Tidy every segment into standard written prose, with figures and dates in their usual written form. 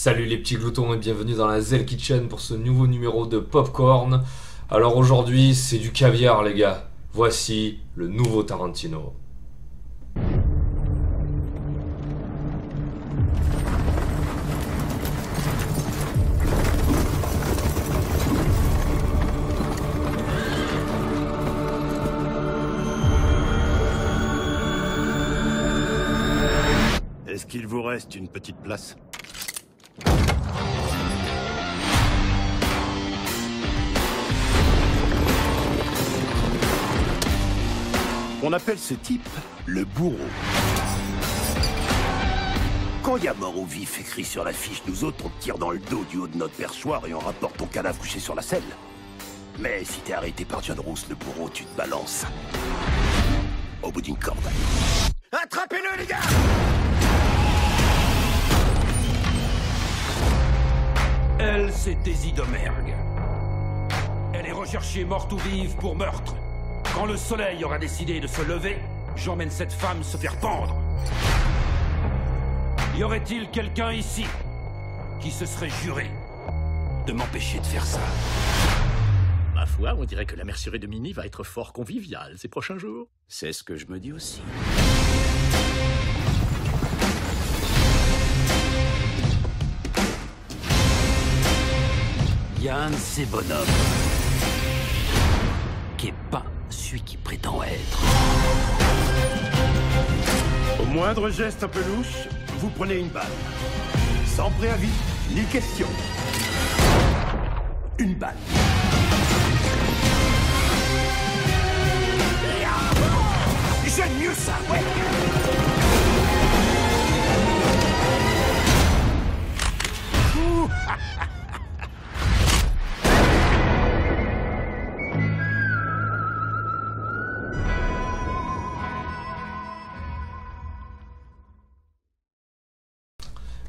Salut les petits gloutons et bienvenue dans la Zell Kitchen pour ce nouveau numéro de Popcorn. Alors aujourd'hui c'est du caviar les gars. Voici le nouveau Tarantino. Est-ce qu'il vous reste une petite place? On appelle ce type le bourreau. Quand il y a mort ou vif écrit sur la fiche, nous autres on te tire dans le dos du haut de notre perchoir et on rapporte ton cadavre couché sur la selle. Mais si t'es arrêté par John Roos, le bourreau, tu te balances au bout d'une corde. Attrapez-le les gars! Elle, c'est Daisy Domergue. Elle est recherchée morte ou vive pour meurtre. Quand le soleil aura décidé de se lever, j'emmène cette femme se faire pendre. Y aurait-il quelqu'un ici qui se serait juré de m'empêcher de faire ça? Ma foi, on dirait que la mercerie de Mini va être fort conviviale ces prochains jours. C'est ce que je me dis aussi. Il y a un de ces bonhommes qui est pas celui qui prétend être. Au moindre geste un peu louche, vous prenez une balle. Sans préavis, ni question. Une balle. J'aime mieux ça, ouais.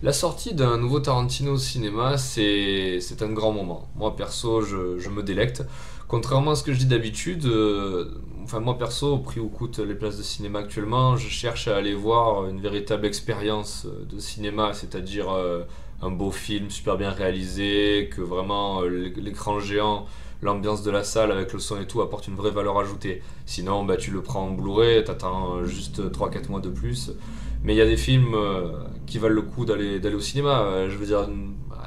La sortie d'un nouveau Tarantino au cinéma, c'est un grand moment. Moi perso, je me délecte. Contrairement à ce que je dis d'habitude, moi perso, au prix où coûtent les places de cinéma actuellement, je cherche à aller voir une véritable expérience de cinéma, c'est-à-dire un beau film super bien réalisé, que vraiment l'écran géant, l'ambiance de la salle avec le son et tout apporte une vraie valeur ajoutée. Sinon, tu le prends en Blu-ray, t'attends juste 3-4 mois de plus. Mais il y a des films qui valent le coup d'aller au cinéma. Je veux dire,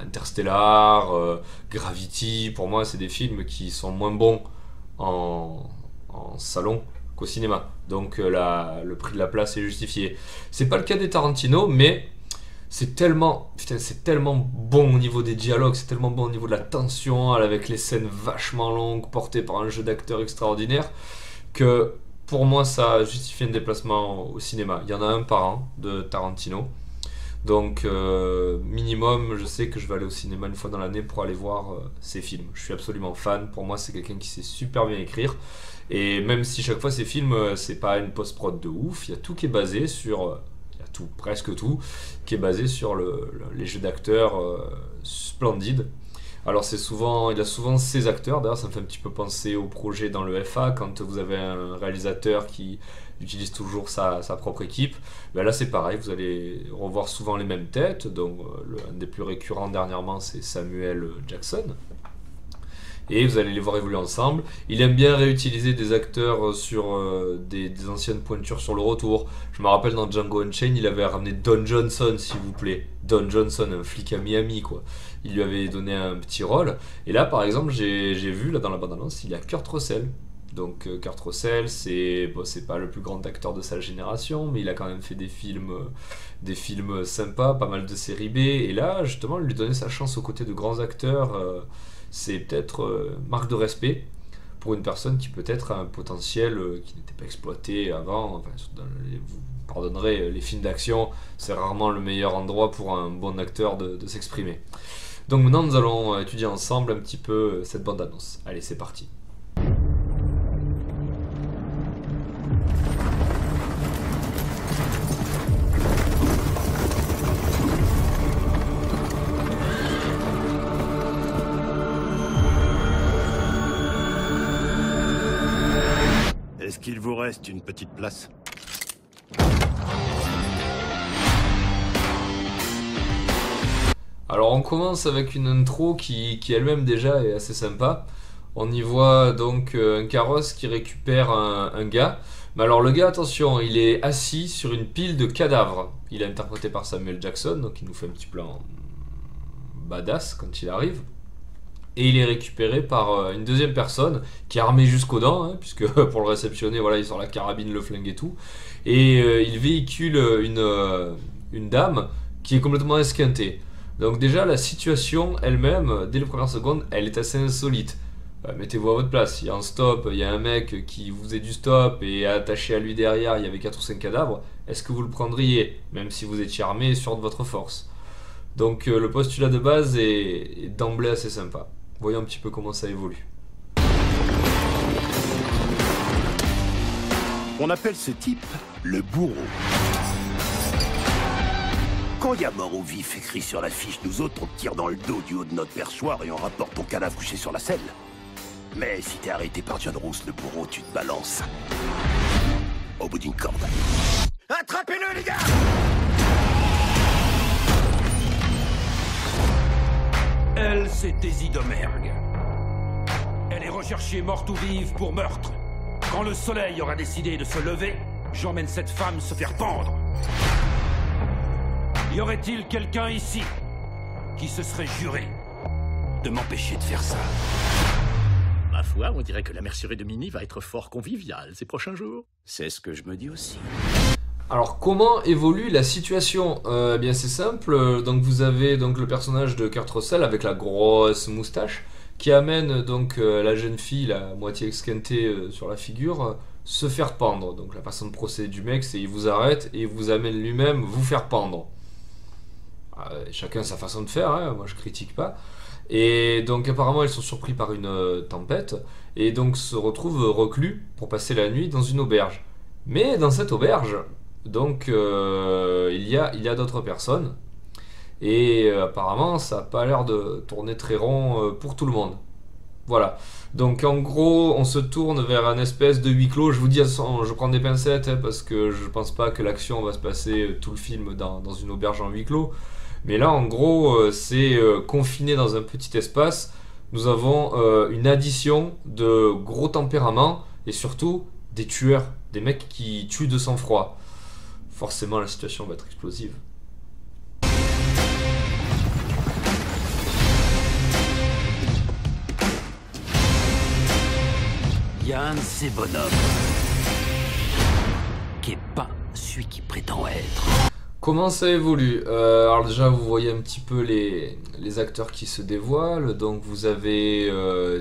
Interstellar, Gravity, pour moi, c'est des films qui sont moins bons en salon qu'au cinéma. Donc le prix de la place est justifié. C'est pas le cas des Tarantino, mais c'est tellement bon au niveau des dialogues, c'est tellement bon au niveau de la tension, avec les scènes vachement longues, portées par un jeu d'acteurs extraordinaire, que pour moi ça justifie un déplacement au cinéma. Il y en a un par an de Tarantino. Donc minimum, je sais que je vais aller au cinéma une fois dans l'année pour aller voir ses films. Je suis absolument fan. Pour moi, c'est quelqu'un qui sait super bien écrire. Et même si chaque fois ses films, c'est pas une post-prod de ouf, il y a tout qui est basé sur... il y a tout, presque tout, qui est basé sur les jeux d'acteurs splendides. Alors il a souvent ses acteurs, d'ailleurs ça me fait un petit peu penser au projet dans le FA, quand vous avez un réalisateur qui utilise toujours sa propre équipe. Là c'est pareil, vous allez revoir souvent les mêmes têtes, donc un des plus récurrents dernièrement c'est Samuel Jackson. Et vous allez les voir évoluer ensemble. Il aime bien réutiliser des acteurs sur des anciennes pointures sur le retour. Je me rappelle dans Django Unchained, il avait ramené Don Johnson, s'il vous plaît. Don Johnson, un flic à Miami, quoi. Il lui avait donné un petit rôle. Et là, par exemple, j'ai vu là dans la bande-annonce, il y a Kurt Russell. Donc Kurt Russell, c'est pas le plus grand acteur de sa génération, mais il a quand même fait des films sympas, pas mal de séries B. Et là, justement, lui donner sa chance aux côtés de grands acteurs, c'est peut-être marque de respect pour une personne qui peut-être a un potentiel qui n'était pas exploité avant. Enfin, vous pardonnerez, les films d'action, c'est rarement le meilleur endroit pour un bon acteur de s'exprimer. Donc maintenant, nous allons étudier ensemble un petit peu cette bande-annonce. Allez, c'est parti. Est-ce qu'il vous reste une petite place? Alors on commence avec une intro qui elle-même déjà est assez sympa. On y voit donc un carrosse qui récupère un gars. Mais alors le gars, attention, il est assis sur une pile de cadavres. Il est interprété par Samuel Jackson, donc il nous fait un petit plan badass quand il arrive. Et il est récupéré par une deuxième personne qui est armée jusqu'aux dents, hein, puisque pour le réceptionner, voilà, il sort la carabine, le flingue et tout. Et il véhicule une dame qui est complètement esquintée. Donc déjà, la situation elle-même, dès les premières secondes, elle est assez insolite. Mettez-vous à votre place, il y a un stop, il y a un mec qui vous faisait du stop et attaché à lui derrière, il y avait 4 ou 5 cadavres. Est-ce que vous le prendriez, même si vous étiez armé et sûr de votre force? Donc le postulat de base est d'emblée assez sympa. Voyons un petit peu comment ça évolue. On appelle ce type le bourreau. Quand il y a mort ou vif écrit sur la fiche, nous autres on te tire dans le dos du haut de notre perchoir et on rapporte ton cadavre couché sur la selle. Mais si t'es arrêté par John Roos, le bourreau, tu te balances au bout d'une corde. Attrapez-le, les gars! Elle, c'était Zidomerg. Elle est recherchée morte ou vive pour meurtre. Quand le soleil aura décidé de se lever, j'emmène cette femme se faire pendre. Y aurait-il quelqu'un ici qui se serait juré de m'empêcher de faire ça? Ma foi, on dirait que la mercerie de Mini va être fort conviviale ces prochains jours. C'est ce que je me dis aussi. Alors comment évolue la situation? Eh bien c'est simple, donc vous avez donc le personnage de Kurt Russell avec la grosse moustache qui amène donc la jeune fille, la moitié esquintée sur la figure, se faire pendre. Donc la façon de procéder du mec, c'est il vous arrête et il vous amène lui-même vous faire pendre. Chacun sa façon de faire, hein, moi je critique pas. Et donc apparemment ils sont surpris par une tempête et donc se retrouvent reclus pour passer la nuit dans une auberge. Mais dans cette auberge, donc il y a d'autres personnes et apparemment ça n'a pas l'air de tourner très rond pour tout le monde. Voilà. Donc en gros on se tourne vers un espèce de huis clos. Je vous dis, je prends des pincettes hein, parce que je pense pas que l'action va se passer tout le film dans une auberge en huis clos. Mais là, en gros, c'est confiné dans un petit espace. Nous avons une addition de gros tempéraments et surtout des tueurs, des mecs qui tuent de sang-froid. Forcément, la situation va être explosive. Il y a un de ces bonhommes qui est pas celui qui prétend être. Comment ça évolue? Alors déjà vous voyez un petit peu les acteurs qui se dévoilent. Donc vous avez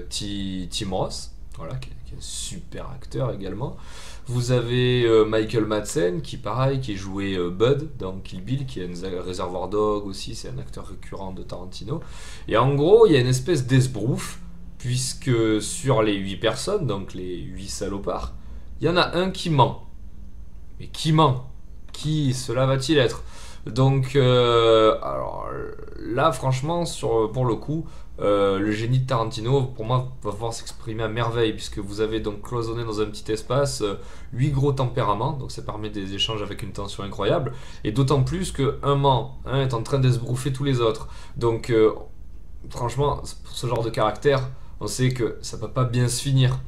Tim Roth, voilà, qui est un super acteur également. Vous avez Michael Madsen qui pareil, qui jouait Bud dans Kill Bill, qui est un Reservoir Dog aussi, c'est un acteur récurrent de Tarantino. Et en gros il y a une espèce d'esbrouf, puisque sur les 8 personnes, donc les 8 salopards, il y en a un qui ment. Mais qui ment? Qui cela va-t-il être? Donc alors là franchement pour le coup le génie de Tarantino pour moi va pouvoir s'exprimer à merveille, puisque vous avez donc cloisonné dans un petit espace 8 gros tempéraments, donc ça permet des échanges avec une tension incroyable, et d'autant plus que un ment est en train d'esbrouffer tous les autres. Donc franchement pour ce genre de caractère on sait que ça peut pas bien se finir.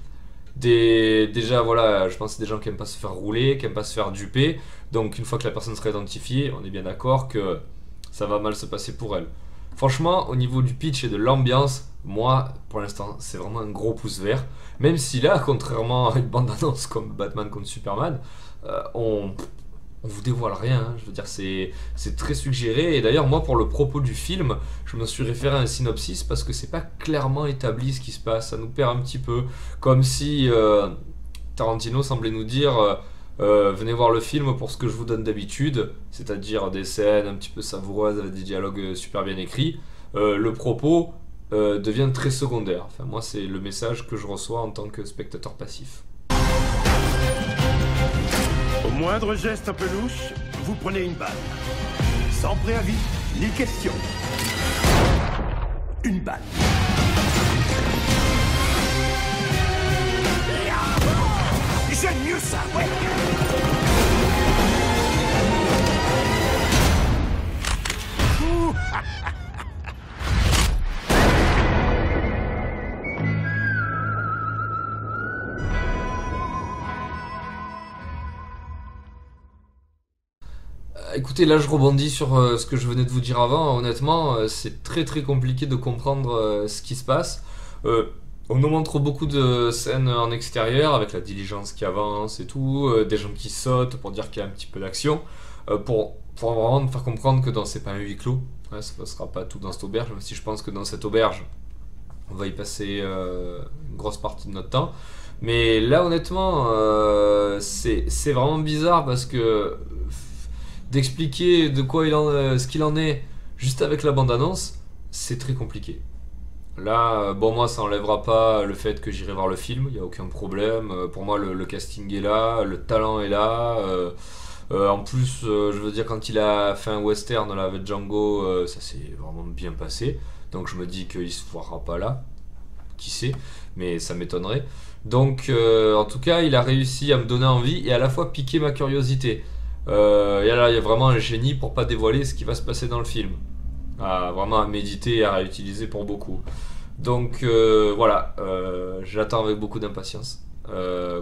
Déjà voilà, je pense que c'est des gens qui aiment pas se faire rouler, qui aiment pas se faire duper. Donc une fois que la personne sera identifiée, on est bien d'accord que ça va mal se passer pour elle. Franchement, au niveau du pitch et de l'ambiance, moi, pour l'instant, c'est vraiment un gros pouce vert. Même si là, contrairement à une bande-annonce comme Batman contre Superman, on vous dévoile rien, hein. Je veux dire, c'est très suggéré. Et d'ailleurs, moi, pour le propos du film, je me suis référé à un synopsis parce que c'est pas clairement établi ce qui se passe. Ça nous perd un petit peu. Comme si Tarantino semblait nous dire venez voir le film pour ce que je vous donne d'habitude, c'est-à-dire des scènes un petit peu savoureuses avec des dialogues super bien écrits. Le propos devient très secondaire. Enfin, moi, c'est le message que je reçois en tant que spectateur passif. Au moindre geste un peu louche, vous prenez une balle. Sans préavis, ni question. Une balle. J'aime mieux ça, ouais. écoutez, là je rebondis sur ce que je venais de vous dire avant. Honnêtement, c'est très compliqué de comprendre ce qui se passe. On nous montre beaucoup de scènes en extérieur avec la diligence qui avance et tout, des gens qui sautent pour dire qu'il y a un petit peu d'action, pour vraiment nous faire comprendre que c'est pas un huis clos. Ouais, ça passera pas tout dans cette auberge, même si je pense que dans cette auberge, on va y passer une grosse partie de notre temps. Mais là, honnêtement, c'est vraiment bizarre parce que d'expliquer de quoi ce qu'il en est juste avec la bande-annonce, c'est très compliqué. Là, bon, moi, ça enlèvera pas le fait que j'irai voir le film, il n'y a aucun problème. Pour moi, le casting est là, le talent est là. En plus, je veux dire, quand il a fait un western là, avec Django, ça s'est vraiment bien passé. Donc je me dis qu'il se foirera pas là. Qui sait, mais ça m'étonnerait. Donc, en tout cas, il a réussi à me donner envie et à la fois piquer ma curiosité. Et là, il y a vraiment un génie pour pas dévoiler ce qui va se passer dans le film. Vraiment à méditer et à réutiliser pour beaucoup. Donc voilà, j'attends avec beaucoup d'impatience,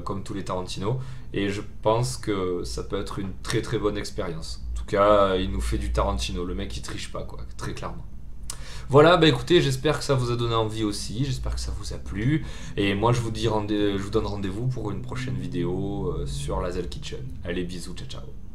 comme tous les Tarantino, et je pense que ça peut être une très bonne expérience. En tout cas, il nous fait du Tarantino, le mec il triche pas quoi, très clairement. Voilà, bah écoutez, j'espère que ça vous a donné envie aussi, j'espère que ça vous a plu, et moi je vous donne rendez-vous pour une prochaine vidéo sur la Zell Kitchen. Allez, bisous, ciao ciao.